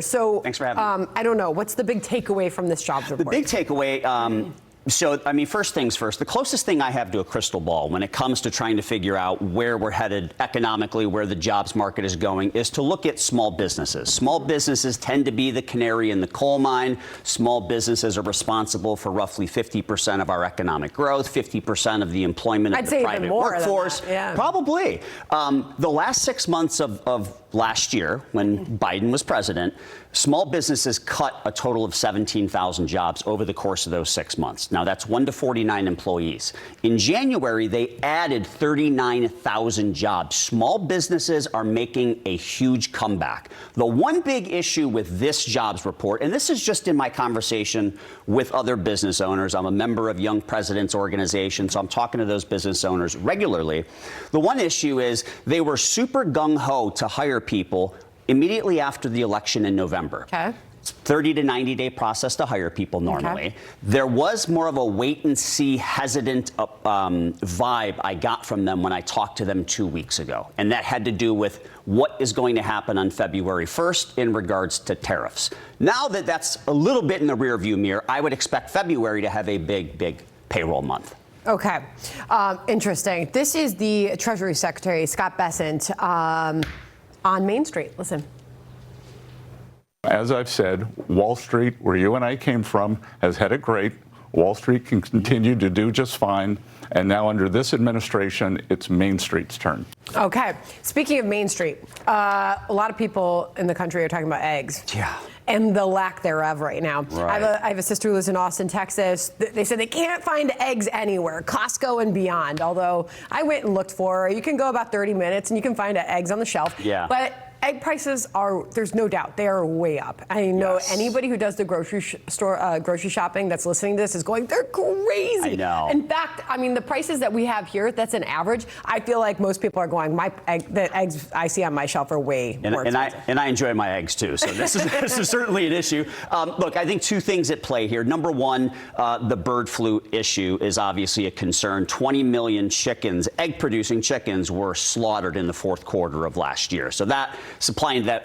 So, thanks for having me. I don't know. What's the big takeaway from this jobs report? The big takeaway, so, I mean, first things first, the closest thing I have to a crystal ball when it comes to trying to figure out where we're headed economically, where the jobs market is going, is to look at small businesses. Small businesses tend to be the canary in the coal mine. Small businesses are responsible for roughly 50% of our economic growth, 50% of the employment of the private workforce. Yeah. Probably. The last 6 months of last year, when Biden was president, small businesses cut a total of 17,000 jobs over the course of those 6 months. Now, that's 1 to 49 employees. In January, they added 39,000 jobs. Small businesses are making a huge comeback. The one big issue with this jobs report, and this is just in my conversation with other business owners. I'm a member of Young Presidents Organization, so I'm talking to those business owners regularly. The one issue is they were super gung-ho to hire people immediately after the election in November. Okay. It's a 30 to 90-day process to hire people normally. Okay. There was more of a wait-and-see, hesitant vibe I got from them when I talked to them 2 weeks ago. And that had to do with what is going to happen on February 1st in regards to tariffs. Now that that's a little bit in the rearview mirror, I would expect February to have a big payroll month. Okay. Interesting. This is the Treasury Secretary, Scott Bessent, on Main Street. Listen. As I've said, Wall Street, where you and I came from, has had it great. Wall Street can continue to do just fine. And now under this administration, it's Main Street's turn. Okay. Speaking of Main Street, a lot of people in the country are talking about eggs. Yeah. And the lack thereof right now. Right. I have a sister who lives in Austin, Texas. They said they can't find eggs anywhere, Costco and beyond. Although I went and looked for, you can go about 30 minutes and you can find eggs on the shelf. Yeah. But egg prices are, there's no doubt, they are way up. I know anybody who does the grocery store grocery shopping that's listening to this is going, they're crazy. I know. In fact, I mean, the prices that we have here, that's an average. I feel like most people are going, the eggs I see on my shelf are way more expensive. And I enjoy my eggs too, so this is certainly an issue. Look, I think two things at play here. Number one, the bird flu issue is obviously a concern. 20 million chickens, egg-producing chickens, were slaughtered in the fourth quarter of last year. So that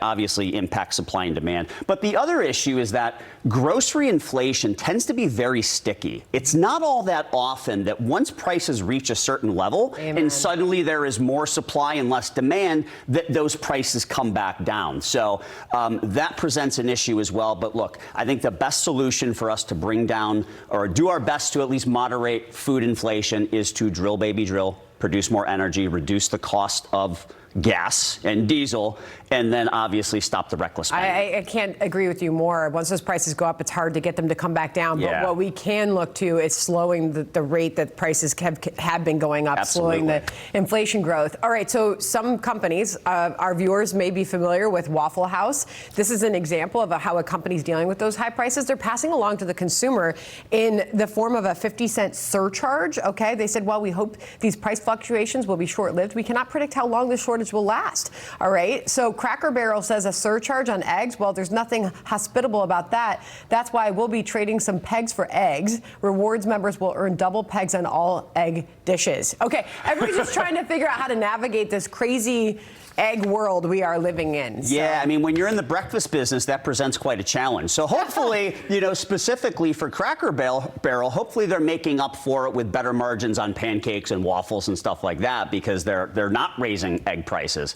obviously impacts supply and demand. But the other issue is that grocery inflation tends to be very sticky. It's not all that often that once prices reach a certain level and suddenly there is more supply and less demand, that those prices come back down. So that presents an issue as well. But look, I think the best solution for us to bring down or do our best to at least moderate food inflation is to drill, baby, drill, produce more energy, reduce the cost of gas and diesel, and then obviously stop the reckless spending. I can't agree with you more. Once those prices go up, it's hard to get them to come back down. But what we can look to is slowing the rate that prices have been going up, slowing the inflation growth. All right, so some companies, our viewers may be familiar with Waffle House. This is an example of how a company's dealing with those high prices. They're passing along to the consumer in the form of a 50-cent surcharge, okay? They said, well, we hope these price fluctuations will be short-lived. We cannot predict how long this shortage will last, all right? So Cracker Barrel says a surcharge on eggs. Well, there's nothing hospitable about that. That's why we'll be trading some pegs for eggs. Rewards members will earn double pegs on all egg dishes. Okay, everybody's just trying to figure out how to navigate this crazy egg world we are living in. So. Yeah, I mean, when you're in the breakfast business, that presents quite a challenge. So hopefully, specifically for Cracker Barrel, hopefully they're making up for it with better margins on pancakes and waffles and stuff like that because they're not raising egg prices.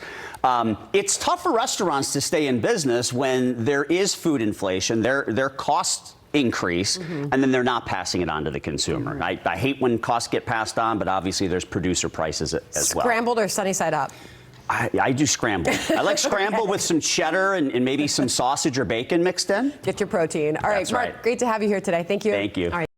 It's tough for restaurants to stay in business when there is food inflation. Their costs increase, and then they're not passing it on to the consumer. I hate when costs get passed on, but obviously there's producer prices as well. Scrambled or sunny side up? I do scrambled. I like scrambled with some cheddar and maybe some sausage or bacon mixed in. Get your protein. All right, Mark, great to have you here today. Thank you. Thank you. All right.